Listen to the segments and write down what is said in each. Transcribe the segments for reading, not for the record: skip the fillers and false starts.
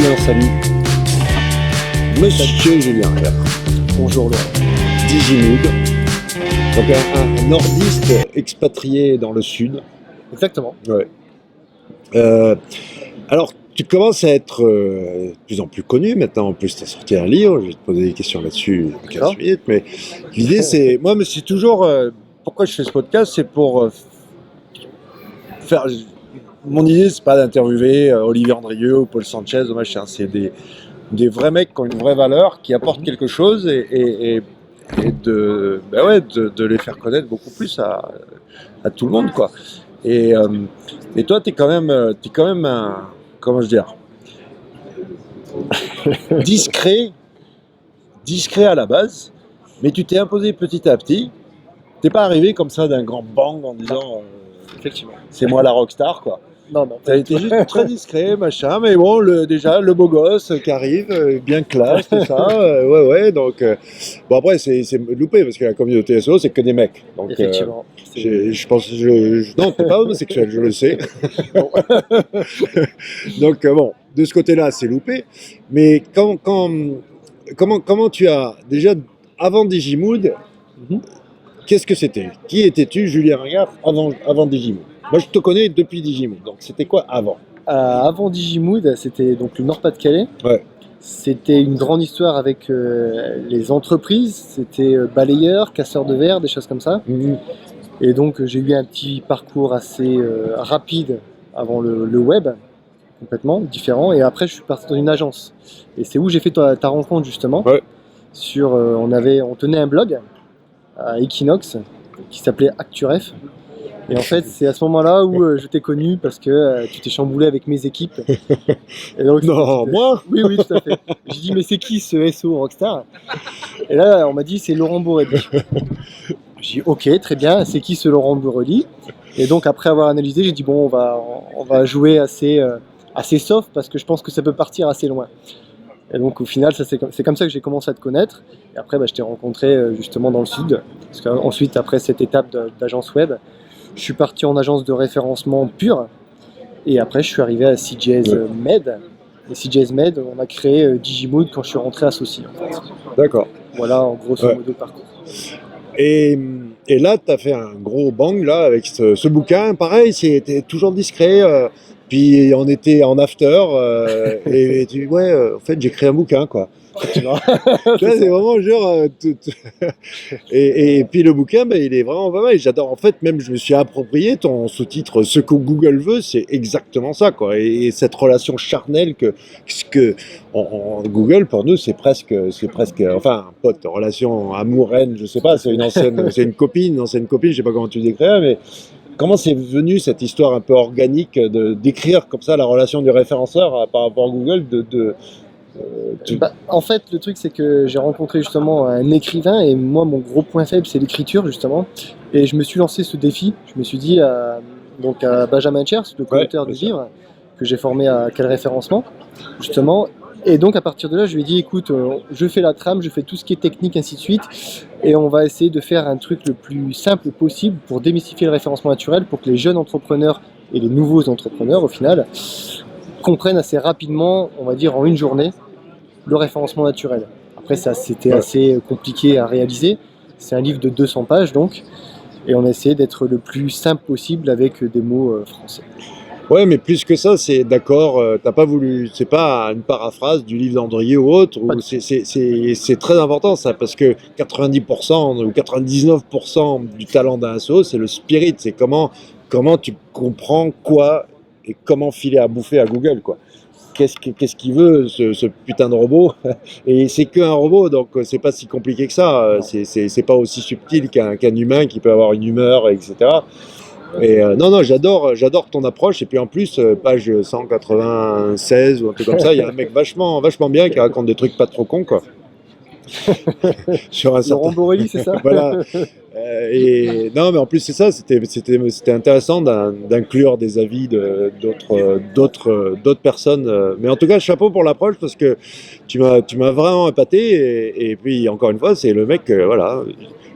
Laurent, salut. Monsieur Julien Herr, Bonjour Laurent. Digimood, donc un nordiste expatrié dans le sud. Exactement. Ouais. Alors, tu commences à être de plus en plus connu maintenant. En plus, tu as sorti un livre. Je vais te poser des questions là-dessus dans 15 D'accord. minutes. Mais l'idée, c'est. Moi, mais c'est toujours. Pourquoi je fais ce podcast? C'est pour faire. Mon idée, c'est pas d'interviewer Olivier Andrieux ou Paul Sanchez ou machin. C'est des vrais mecs qui ont une vraie valeur, qui apportent quelque chose et de les faire connaître beaucoup plus à tout le monde, quoi. Et toi, t'es quand même un, comment je dire, discret à la base, mais tu t'es imposé petit à petit. T'es pas arrivé comme ça d'un grand bang en disant Effectivement. c'est moi la rockstar, quoi. Non. T'as été juste très discret, machin, mais bon, déjà, le beau gosse qui arrive, bien classe, tout ça, ouais, donc... bon, après, c'est loupé, parce que la communauté SEO, c'est que des mecs. Donc, Effectivement. je pense... non, t'es pas homosexuel, je le sais. Donc, bon, de ce côté-là, c'est loupé. Mais comment tu as... Déjà, avant Digimood, Mhm. qu'est-ce que c'était? Qui étais-tu, Julien Regard, avant Digimood? Moi, je te connais depuis Digimood, donc c'était quoi avant? Avant Digimood, c'était donc le Nord-Pas-de-Calais. Ouais. C'était une grande histoire avec les entreprises. C'était balayeur, casseur de verre, des choses comme ça. Mhm. Et donc j'ai eu un petit parcours assez rapide avant le web, complètement différent. Et après, je suis parti dans une agence. Et c'est où j'ai fait ta rencontre justement. Ouais. On tenait un blog à Equinox qui s'appelait ActuRef. Et en fait, c'est à ce moment-là où je t'ai connu parce que tu t'es chamboulé avec mes équipes. Et donc, Non, moi? Oui, tout à fait. J'ai dit, mais c'est qui ce SO Rockstar? Et là, on m'a dit, c'est Laurent Borelli. J'ai dit, ok, très bien, c'est qui ce Laurent Borelli? Et donc, après avoir analysé, j'ai dit, bon, on va jouer assez soft parce que je pense que ça peut partir assez loin. Et donc, au final, c'est comme ça que j'ai commencé à te connaître. Et après, je t'ai rencontré justement dans le sud. Parce qu'ensuite, après cette étape d'agence web, je suis parti en agence de référencement pure. Et après, je suis arrivé à CJS Med. Et CJS Med, on a créé Digimood quand je suis rentré associé. En fait. D'accord. Voilà, en grosso modo, le parcours. Et là, tu as fait un gros bang là, avec ce bouquin. Pareil, c'était toujours discret. Puis on était en after. Et tu dis, ouais, en fait, j'ai créé un bouquin, quoi. Tu vois, c'est vraiment genre. Et puis le bouquin, il est vraiment pas mal. J'adore. En fait, même je me suis approprié ton sous-titre. Ce que Google veut, c'est exactement ça, quoi. Et cette relation charnelle Google pour nous, c'est presque, enfin, un pote, relation amour-haine, je sais pas. C'est une ancienne copine, je sais pas comment tu décrirais, mais comment c'est venu cette histoire un peu organique d'écrire comme ça la relation du référenceur par rapport à Google En fait, le truc, c'est que j'ai rencontré justement un écrivain et moi, mon gros point faible, c'est l'écriture, justement. Et je me suis lancé ce défi. Je me suis dit, à Benjamin Chers, le co-auteur du livre, que j'ai formé à Quel référencement, justement. Et donc, à partir de là, je lui ai dit, écoute, je fais la trame, je fais tout ce qui est technique, ainsi de suite. Et on va essayer de faire un truc le plus simple possible pour démystifier le référencement naturel, pour que les jeunes entrepreneurs et les nouveaux entrepreneurs, au final, comprennent assez rapidement, on va dire en une journée, le référencement naturel. Après, ça, c'était assez compliqué à réaliser. C'est un livre de 200 pages, donc, et on a essayé d'être le plus simple possible avec des mots français. Ouais, mais plus que ça, c'est d'accord, t'as pas voulu, c'est pas une paraphrase du livre d'Andrieux ou autre, c'est très important ça, parce que 90% ou 99% du talent d'un SEO, c'est le spirit, c'est comment tu comprends quoi et comment filer à bouffer à Google, quoi. Qu'est-ce qu'il veut, ce putain de robot? Et c'est qu'un robot, donc c'est pas si compliqué que ça, c'est pas aussi subtil qu'un humain qui peut avoir une humeur, etc. Et non, j'adore ton approche. Et puis en plus, page 196 ou un truc comme ça, il y a un mec vachement bien qui raconte des trucs pas trop cons, quoi. Sur un Laurent Borelli, c'est ça? Voilà. Et non, mais en plus c'est ça, c'était intéressant d'inclure des avis d'autres personnes. Mais en tout cas, chapeau pour l'approche parce que tu m'as vraiment épaté. Et puis encore une fois, c'est le mec, voilà.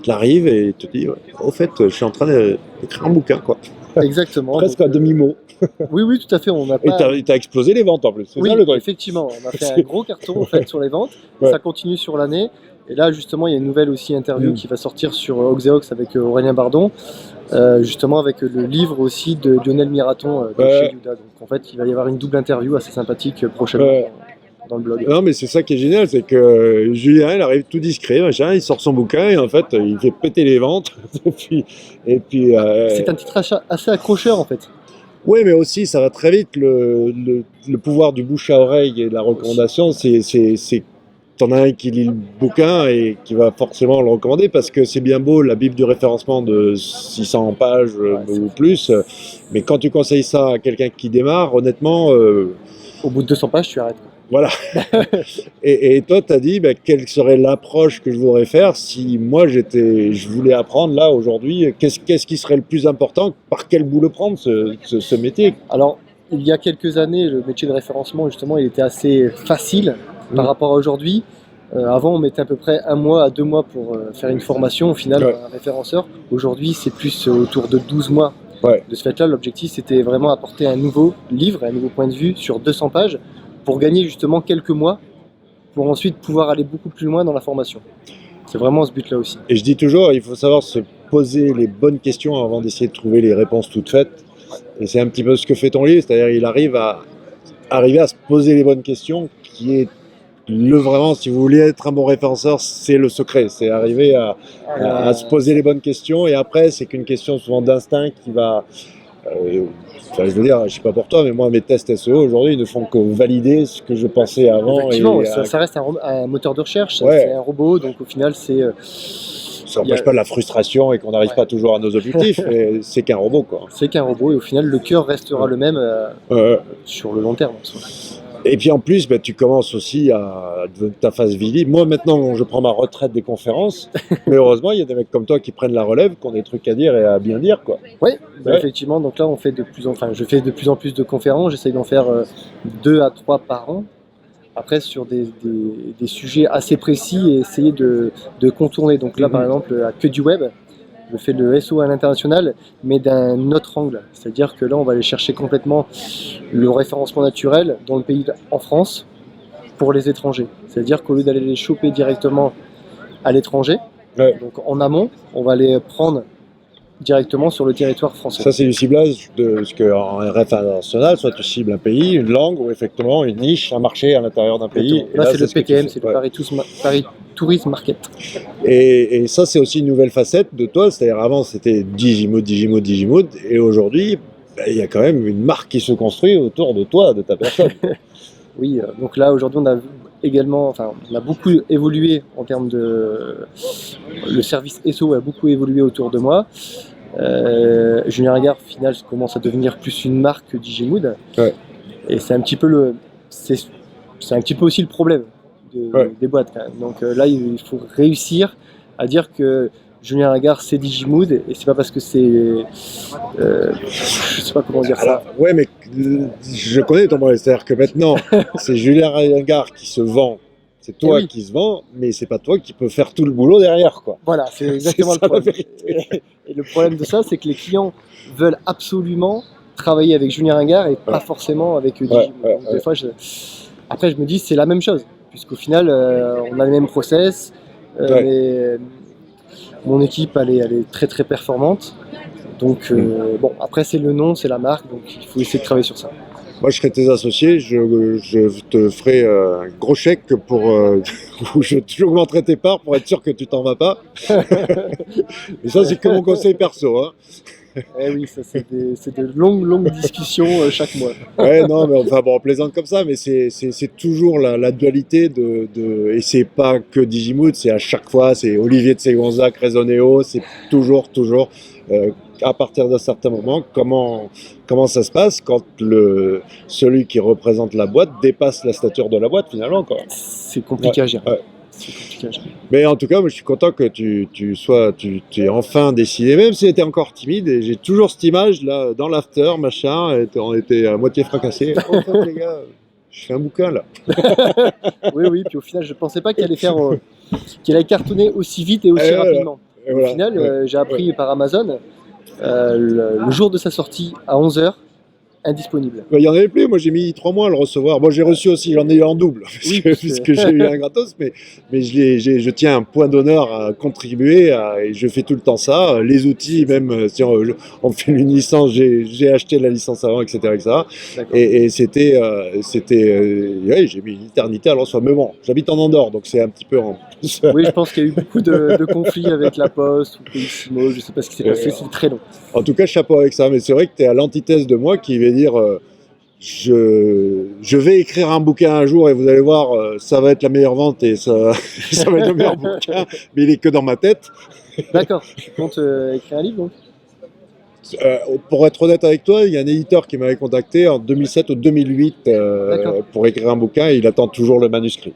qui arrive et te dit, au fait, je suis en train d'écrire un bouquin, quoi. Exactement. Presque donc, à demi-mot. oui, tout à fait. On n'a Et pas. t'as explosé les ventes en plus, c'est Oui, ça le truc. effectivement, on a fait un gros carton en fait sur les ventes. Ouais. Ça continue sur l'année. Et là, justement, il y a une nouvelle aussi interview qui va sortir sur Oxeox avec Aurélien Bardon, justement avec le livre aussi de Lionel Miraton de chez Yuda. Donc en fait, il va y avoir une double interview assez sympathique prochainement dans le blog. Non, mais c'est ça qui est génial, c'est que Julien, il arrive tout discret, machin, il sort son bouquin et en fait, il fait péter les ventes. et puis C'est un titre assez accrocheur en fait. Oui, mais aussi, ça va très vite. Le pouvoir du bouche à oreille et de la recommandation, c'est t'en as un qui lit le bouquin et qui va forcément le recommander parce que c'est bien beau la Bible du référencement de 600 pages ou plus, mais quand tu conseilles ça à quelqu'un qui démarre, honnêtement... Au bout de 200 pages, tu arrêtes. Voilà. et toi, tu as dit quelle serait l'approche que je voudrais faire si moi je voulais apprendre là aujourd'hui. Qu'est-ce qui serait le plus important? Par quel bout le prendre ce métier? Alors, il y a quelques années, le métier de référencement, justement, il était assez facile par rapport à aujourd'hui. Avant, on mettait à peu près 1 mois à 2 mois pour faire une formation, au final, un référenceur. Aujourd'hui, c'est plus autour de 12 mois. De ce fait-là, l'objectif, c'était vraiment apporter un nouveau livre, un nouveau point de vue sur 200 pages pour gagner justement quelques mois, pour ensuite pouvoir aller beaucoup plus loin dans la formation. C'est vraiment ce but-là aussi. Et je dis toujours, il faut savoir se poser les bonnes questions avant d'essayer de trouver les réponses toutes faites. Et c'est un petit peu ce que fait ton livre, c'est-à-dire il arrive à se poser les bonnes questions, qui est vraiment, si vous voulez être un bon référenceur, c'est le secret, c'est arriver à se poser les bonnes questions, et après c'est qu'une question souvent d'instinct qui va... je veux dire, je sais pas pour toi, mais moi mes tests SEO aujourd'hui ne font que valider ce que je pensais avant. Effectivement, ça reste un moteur de recherche, c'est un robot, donc au final c'est... ça n'empêche pas de la frustration et qu'on n'arrive pas toujours à nos objectifs, mais c'est qu'un robot, quoi. C'est qu'un robot et au final le cœur restera le même sur le long terme. Et puis en plus, tu commences aussi à ta phase visible. Moi maintenant, je prends ma retraite des conférences, mais heureusement, il y a des mecs comme toi qui prennent la relève, qui ont des trucs à dire et à bien dire, quoi. Oui, effectivement. Donc là, je fais de plus en plus de conférences. J'essaye d'en faire 2 à 3 par an. Après, sur des sujets assez précis et essayer de contourner. Donc là, par exemple, à Que du Web, je fais le SEO à l'international, mais d'un autre angle. C'est-à-dire que là, on va aller chercher complètement le référencement naturel dans le pays, en France, pour les étrangers. C'est-à-dire qu'au lieu d'aller les choper directement à l'étranger, donc en amont, on va les prendre directement sur le territoire français. Ça, c'est du ciblage de ce qu'en RF international, soit tu cibles un pays, une langue, ou effectivement une niche, un marché à l'intérieur d'un pays. Là, c'est le PTM, c'est le Paris Tourism Market. Et ça, c'est aussi une nouvelle facette de toi. C'est-à-dire, avant, c'était Digimood, et aujourd'hui, il y a quand même une marque qui se construit autour de toi, de ta personne. Oui, donc là, aujourd'hui, on a beaucoup évolué en termes de... Le service SEO a beaucoup évolué autour de moi. Julien Regard, au final, commence à devenir plus une marque que Digimood. Et c'est un petit peu c'est un petit peu aussi le problème des boîtes, quand même. Donc là, il faut réussir à dire que Julien Regard, c'est Digimood, et c'est pas parce que c'est... je sais pas comment dire ça. Ouais, mais je connais ton modèle, c'est-à-dire que maintenant, c'est Julien Regard qui se vend. C'est toi qui se vend, mais c'est pas toi qui peux faire tout le boulot derrière, quoi. Voilà, c'est exactement le problème. Et le problème de ça, c'est que les clients veulent absolument travailler avec Julien Regard et pas forcément avec Digimood. Donc, des fois, après, je me dis, c'est la même chose, puisqu'au final, on a les mêmes process. Mon équipe, elle est très très performante. Donc, bon, après, c'est le nom, c'est la marque, donc il faut essayer de travailler sur ça. Moi, je serai tes associés, je te ferai un gros chèque où j'augmenterai tes parts pour être sûr que tu t'en vas pas. Et ça, c'est que mon conseil perso, hein. Oui, ça, c'est de longues discussions chaque mois. Non, mais enfin, bon, on plaisante comme ça, mais c'est toujours la dualité et c'est pas que Digimood, c'est à chaque fois, c'est Olivier de Ségonzac, Raisonnéo, c'est toujours, à partir d'un certain moment, comment ça se passe quand celui qui représente la boîte dépasse la stature de la boîte, finalement, quoi. C'est compliqué à gérer. Mais en tout cas, moi, je suis content que tu aies enfin décidé, même si tu étais encore timide, et j'ai toujours cette image là, dans l'after, machin, on était à moitié fracassés. En fait, les gars, je fais un bouquin là. Oui, puis au final, je pensais pas qu'il allait cartonner aussi vite et aussi rapidement. Au voilà, final, ouais, j'ai appris ouais. par Amazon, le jour de sa sortie à 11 heures, indisponible. Il y en avait plus, moi j'ai mis 3 mois à le recevoir. Moi j'ai reçu aussi, j'en ai eu en double, Oui, puisque puisque j'ai eu un gratos, mais je tiens un point d'honneur à contribuer, et je fais tout le temps ça. Les outils, même si on fait une licence, j'ai acheté la licence avant, etc. etc. d'accord. Et ouais, j'ai mis une éternité à le recevoir. Mais bon, j'habite en Andorre, donc c'est un petit peu en plus. Oui, je pense qu'il y a eu beaucoup de conflits avec la Poste ou Colissimo, je ne sais pas ce qui s'est passé, c'était très long. En tout cas, chapeau avec ça, mais c'est vrai que tu es à l'antithèse de moi qui vais dire je vais écrire un bouquin un jour et vous allez voir, ça va être la meilleure vente et ça, ça va être le meilleur bouquin, mais il est que dans ma tête. D'accord, tu comptes écrire un livre donc? Pour être honnête avec toi, il y a un éditeur qui m'avait contacté en 2007 ou 2008 pour écrire un bouquin et il attend toujours le manuscrit.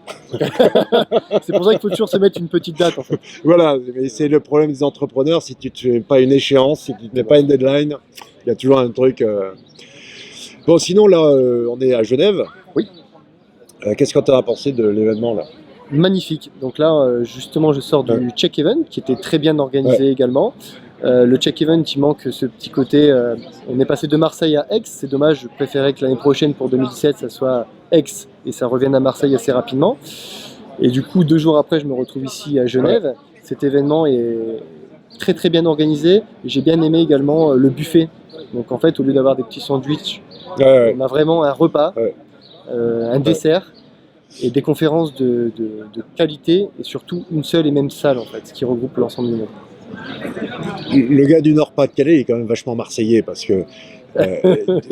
C'est pour ça qu'il faut toujours se mettre une petite date en fait. Voilà, mais c'est le problème des entrepreneurs, si tu ne fais pas une échéance, si tu ne mets pas une deadline, il y a toujours un truc. Bon, sinon là, on est à Genève. Oui. Qu'est-ce que tu as pensé de l'événement là? Magnifique. Donc là, justement, je sors du Czech Event qui était très bien organisé également. Le Czech Event, il manque ce petit côté. On est passé de Marseille à Aix. C'est dommage, je préférais que l'année prochaine, pour 2017, ça soit Aix et ça revienne à Marseille assez rapidement. Et du coup, 2 jours après, je me retrouve ici à Genève. Cet événement est très très bien organisé. J'ai bien aimé également le buffet. Donc en fait, au lieu d'avoir des petits sandwichs, on a vraiment un repas, un dessert et des conférences de qualité et surtout une seule et même salle en fait, qui regroupe l'ensemble du monde. Le gars du Nord-Pas-de-Calais est quand même vachement marseillais parce que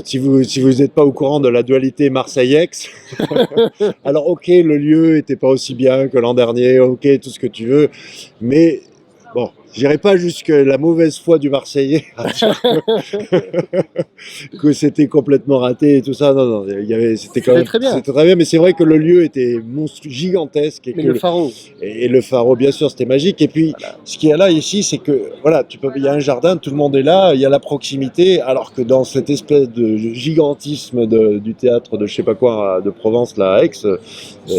si vous n'êtes pas au courant de la dualité Marseille-Aix, alors ok, le lieu était pas aussi bien que l'an dernier, ok, tout ce que tu veux, mais bon, j'irai pas jusque la mauvaise foi du Marseillais à dire que c'était complètement raté et tout ça. Non, non, c'était quand même très bien. C'était très bien, mais c'est vrai que le lieu était gigantesque. Mais le pharo. Et le pharo, bien sûr, c'était magique. Et puis, ce qu'il y a là ici, c'est que voilà, il y a un jardin, tout le monde est là, il y a la proximité, alors que dans cette espèce de gigantisme du théâtre de je sais pas quoi de Provence, là, à Aix,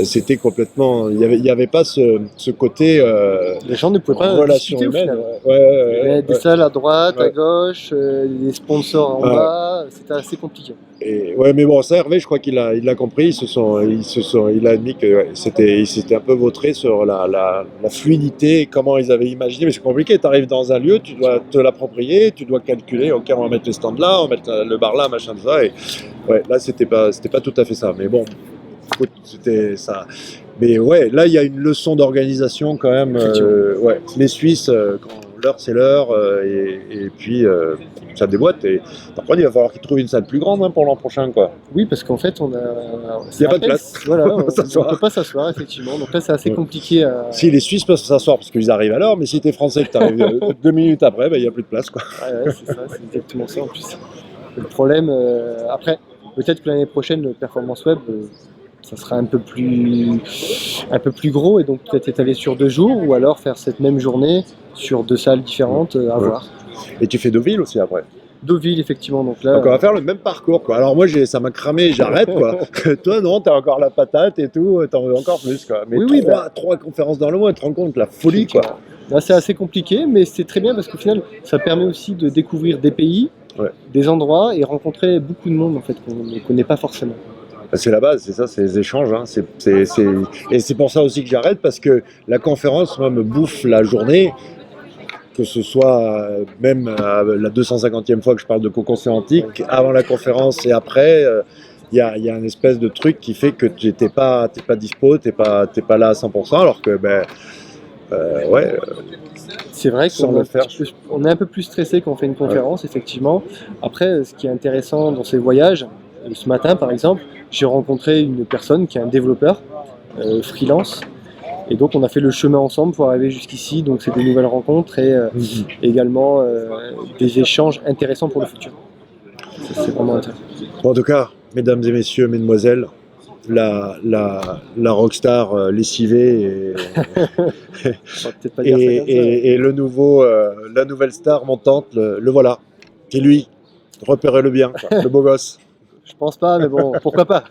c'était complètement. Il y avait pas ce côté. Les gens ne pouvaient pas discuter au final. Il y avait des salles à droite, à gauche, des sponsors en bas, c'était assez compliqué. Ouais, mais bon, ça, Hervé, je crois qu'il l'a compris. Il a admis que il s'était un peu vautré sur la fluidité, comment ils avaient imaginé. Mais c'est compliqué. Tu arrives dans un lieu, tu dois te l'approprier, tu dois calculer. Ok, on va mettre les stands là, on va mettre le bar là, machin de ça. Et ouais, là, c'était pas tout à fait ça. Mais bon, écoute, c'était ça. Mais ouais, là, il y a une leçon d'organisation quand même. Ouais, les Suisses, quand l'heure c'est l'heure, et puis ça déboîte. Et par contre, il va falloir qu'ils trouvent une salle plus grande pour l'an prochain, quoi. Oui, parce qu'en fait, il n'y a pas de place. Voilà, on ne peut pas s'asseoir, effectivement. Donc là, c'est assez compliqué. Si les Suisses peuvent s'asseoir parce qu'ils arrivent à l'heure, mais si tu es français et que tu arrives 2 minutes après, il n'y a plus de place, quoi. Ouais, c'est ça, c'est exactement ça en plus. Le problème, après, peut-être que l'année prochaine, le Performance Web, ça sera un peu plus gros et donc peut-être étalé sur 2 jours ou alors faire cette même journée sur 2 salles différentes à voir. Et tu fais Deauville aussi après? Deauville, effectivement. Donc là, on va faire le même parcours, quoi. Alors moi, ça m'a cramé, j'arrête, quoi. Toi, non, t'as encore la patate et tout, t'en veux encore plus, quoi. Mais trois conférences dans le mois, tu te rends compte, la folie, quoi. Là, c'est assez compliqué, mais c'est très bien parce qu'au final, ça permet aussi de découvrir des pays, des endroits et rencontrer beaucoup de monde en fait qu'on ne connaît pas forcément. C'est la base, c'est ça, c'est les échanges. Hein. Et c'est pour ça aussi que j'arrête, parce que la conférence, moi, me bouffe la journée, que ce soit même la 250e fois que je parle de cocon antique, avant la conférence et après, il y a une espèce de truc qui fait que tu n'es pas dispo, tu n'es pas là à 100%, alors que, c'est vrai qu'on est un peu plus stressé quand on fait une conférence, effectivement. Après, ce qui est intéressant dans ces voyages, ce matin par exemple, j'ai rencontré une personne qui est un développeur freelance. Et donc on a fait le chemin ensemble pour arriver jusqu'ici. Donc c'est des nouvelles rencontres et également des échanges intéressants pour le futur. C'est vraiment intéressant. Bon, en tout cas, mesdames et messieurs, mesdemoiselles, la rockstar lessivée et le nouveau, la nouvelle star montante, le voilà. C'est lui. Repérez-le bien, quoi, le beau gosse. Je pense pas, mais bon, pourquoi pas.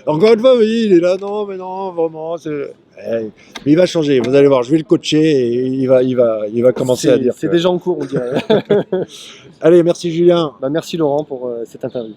Encore une fois, oui, il est là, non, mais non, vraiment. Mais il va changer, vous allez voir, je vais le coacher et il va commencer à dire. C'est déjà en cours, on dirait. Allez, merci Julien. Bah, merci Laurent pour cette interview.